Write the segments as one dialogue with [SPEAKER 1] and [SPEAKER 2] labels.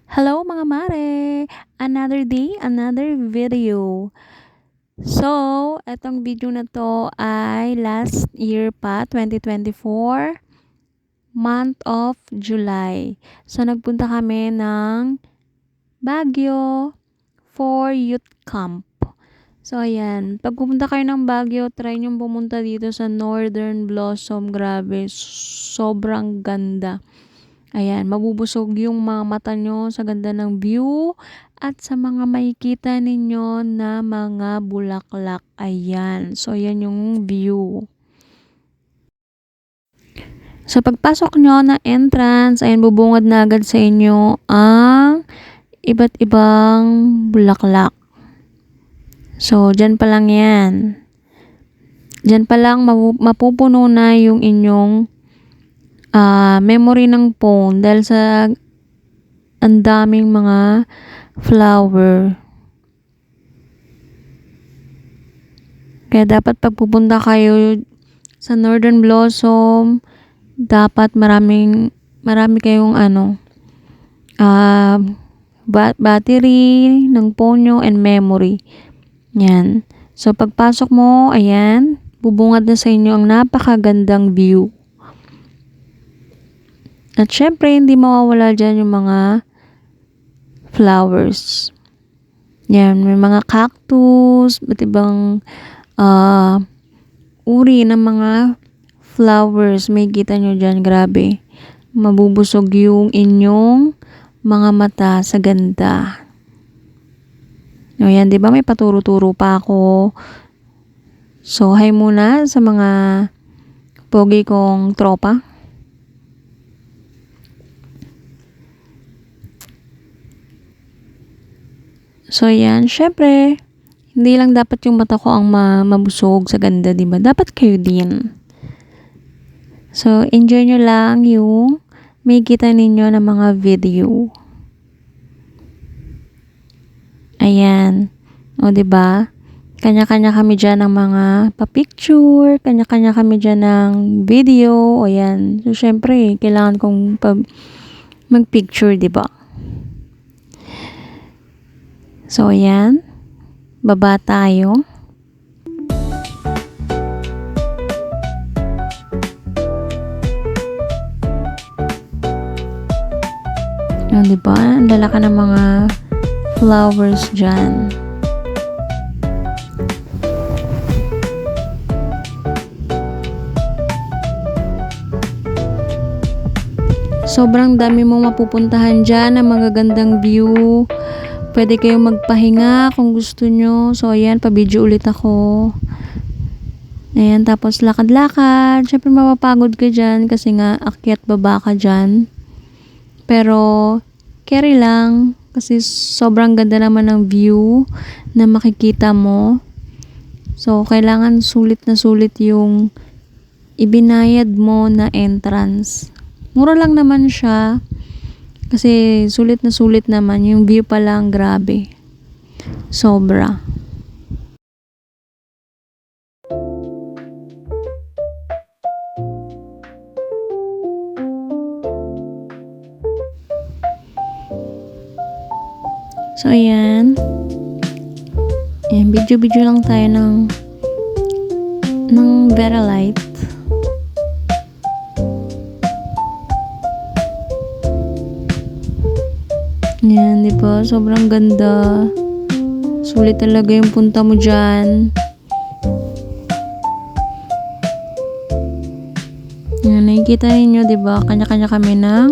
[SPEAKER 1] Hello mga mare! Another day, another video. So, etong video na to ay last year pa, 2024, month of July. So, nagpunta kami ng Baguio for youth camp. So, ayan. Pag pupunta kayo ng Baguio, try nyo pumunta dito sa Northern Blossom. Grabe, sobrang ganda. Ayan, mabubusog yung mga mata nyo sa ganda ng view at sa mga makikita ninyo na mga bulaklak. Ayan, so yan yung view. So pagpasok nyo na entrance, ayan, bubungad na agad sa inyo ang iba't ibang bulaklak. So, dyan pa lang yan. Dyan pa lang mapupuno na yung inyong memory ng phone dahil sa ang daming mga flower. Kaya dapat pag pupunta kayo sa Northern Blossom, dapat marami kayong battery ng phone nyo and memory. Yan. So pagpasok mo, ayan, bubungad na sa inyo ang napakagandang view. At syempre, hindi mawawala dyan yung mga flowers. Yan, may mga cactus, ba't ibang uri ng mga flowers. May kita nyo dyan, grabe. Mabubusog yung inyong mga mata sa ganda. O yan, di ba may paturo-turo pa ako. So, hi muna sa mga pogi kong tropa. So, yan. Syempre, hindi lang dapat yung mata ko ang mabusog sa ganda, di ba? Dapat kayo din. So, enjoy nyo lang yung may kita ninyo ng mga video. Ayan. O, di ba? Kanya-kanya kami dyan ng mga pa-picture. Kanya-kanya kami dyan ng video. O, yan. So, syempre, kailangan kong mag-picture, di ba? So, ayan. Baba tayo. O, di ba? Ang lalaki ng mga flowers dyan. Sobrang dami mong mapupuntahan dyan ng magagandang view. Pwede kayong magpahinga kung gusto nyo. So, ayan, pa-video ulit ako. Ayan, tapos lakad-lakad. Syempre, mapapagod ka dyan kasi nga akyat baba ka dyan. Pero, carry lang. Kasi sobrang ganda naman ng view na makikita mo. So, kailangan sulit na sulit yung ibinayad mo na entrance. Mura lang naman siya. Kasi sulit na sulit naman. Yung view pa lang, grabe. Sobra. So, ayan. Ayan, video-video lang tayo ng Vera Light. Ayan, di ba? Sobrang ganda. Sulit talaga yung punta mo dyan. Ayan, nakikita ninyo, di ba? Kanya-kanya kami ng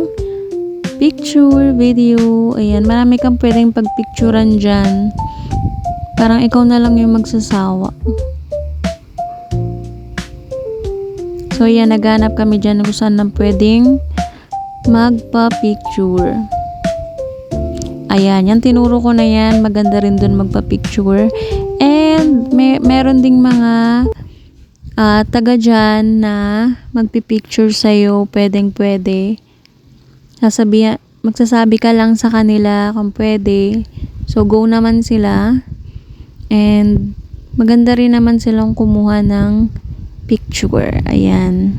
[SPEAKER 1] picture, video. Ayan, marami kang pwedeng pagpicturan dyan. Parang ikaw na lang yung magsasawa. So, ayan, naghanap kami dyan kung saan na pwedeng magpa-picture. Ayan, yan, tinuro ko na yan. Maganda rin dun magpa-picture. And, meron ding mga taga dyan na magpipicture sa'yo. Pwedeng-pwede. Magsasabi ka lang sa kanila kung pwede. So, go naman sila. And, maganda rin naman silang kumuha ng picture. Ayan.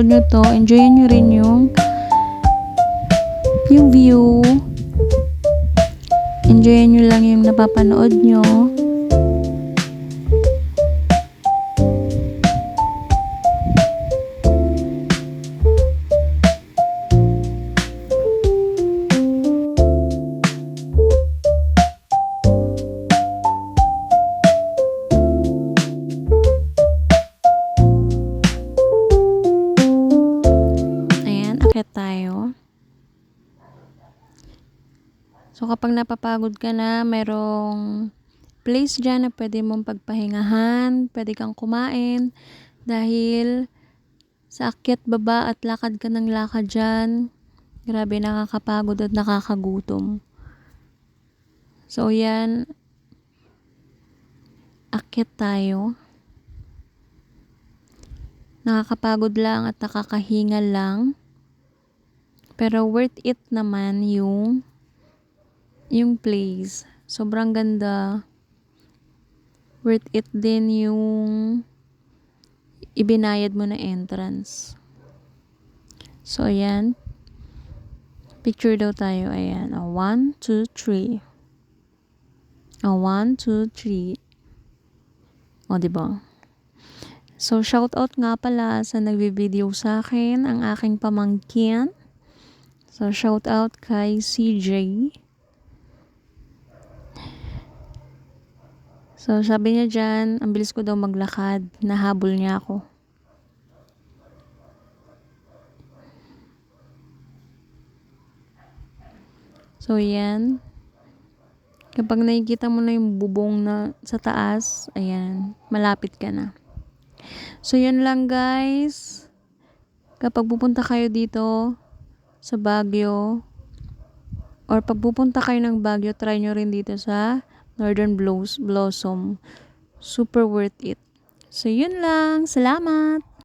[SPEAKER 1] napapanood nyo to, enjoyin nyo rin yung view. Enjoyin nyo lang yung napapanood nyo. Akyat tayo. So, kapag napapagod ka na, merong place dyan na pwede mong pagpahingahan, pwede kang kumain, dahil sa akyat baba at lakad ka ng lakad dyan, grabe, nakakapagod at nakakagutom. So, yan, akyat tayo. Nakakapagod lang at nakakahingal lang. Pero worth it naman yung place. Sobrang ganda. Worth it din yung ibinayad mo na entrance. So, ayan. Picture daw tayo. Ayan. 1, 2, 3. 1, 2, 3. O, diba? So, shoutout nga pala sa nagbi-video sa akin, ang aking pamangkin. So, shout out kay CJ. So, sabi niya dyan, ang bilis ko daw maglakad. Nahabol niya ako. So, yan. Kapag nakikita mo na yung bubong na sa taas, ayan, malapit ka na. So, yan lang guys. Kapag pupunta kayo dito sa Baguio, or pag pupunta kayo ng Baguio, try nyo rin dito sa Northern Blossom. Super worth it. So, yun lang. Salamat!